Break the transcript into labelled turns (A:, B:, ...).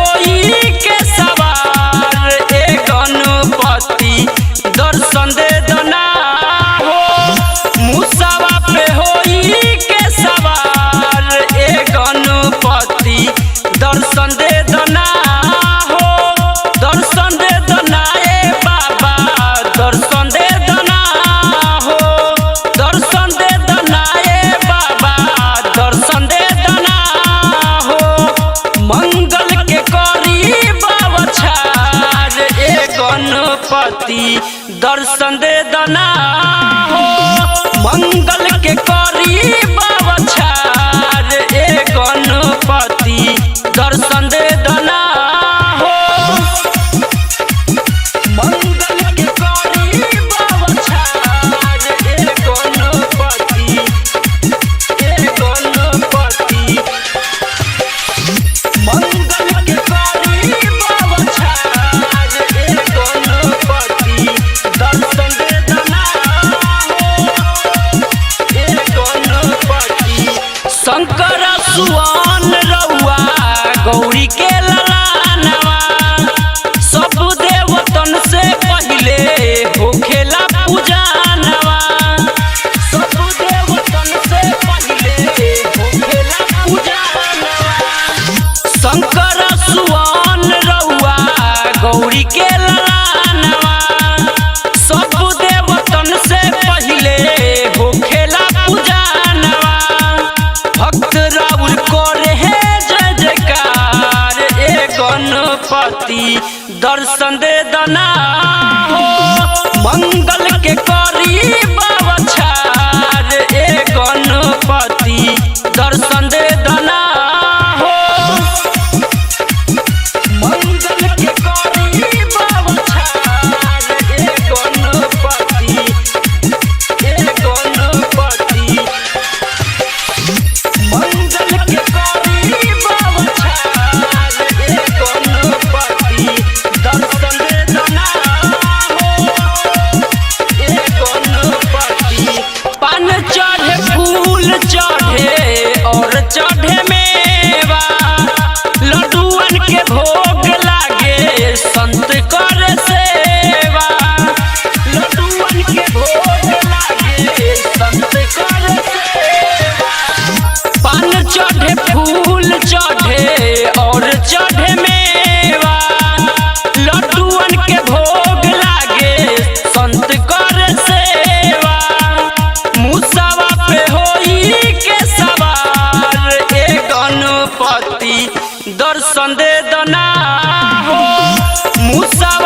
A: होई के सवार ए गणपति दर्शन दे दना हो। मुसावा पे होई के सवार ए गणपति दर्शन दे दना हो। दर्शन दे दना ए बाबा दर्शन दे दना हो। दर्शन दे दना ए बाबा दर्शन दे दना हो। मंगल के करी बाबछार ए गणपति दर्शन दे दना हो। मंगल के करी बाबछार ए गणपति दर्शन दे दना हो। मंगल के करी बाबछार ए गणपति मंगल के करी बाबछार ए गणपति दर्शन दे दना हो। ए गणपति शंकर सुवन रउआ गौरी के ललानवा सब देवतन से पहिले होखेला पूजनवा। सब देवतन से पहिले होखेला पूजनवा। शंकर सुवन रउआ गौरी के ललानवा सब देवतन से पहिले होखेला पूजनवा। भक्त राउर करे है जय जयकार ए गणपति दर्शन दे दना हो। मंगल के करी बाबछार ए गणपति दर्शन दे दना हो। मंगल के करी बाबछार ए गणपति मंगल के करी बाबछार ए गणपति दर्शन दे दना हो। ए गणपति पान चढ़े फूल चढ़े और चढ़े मेवा लड्डूअन के भोग लागे संत कर सेवा। लड्डूअन के भोग लागे संत कर सेवा। पान चढ़े फूल चढ़े और चढ़े मेवा लड्डूअन के भोग लागे संत कर सेवा। मुसावा पे होई के सवार ए गणपति दर्शन दे दना हो। मुसावा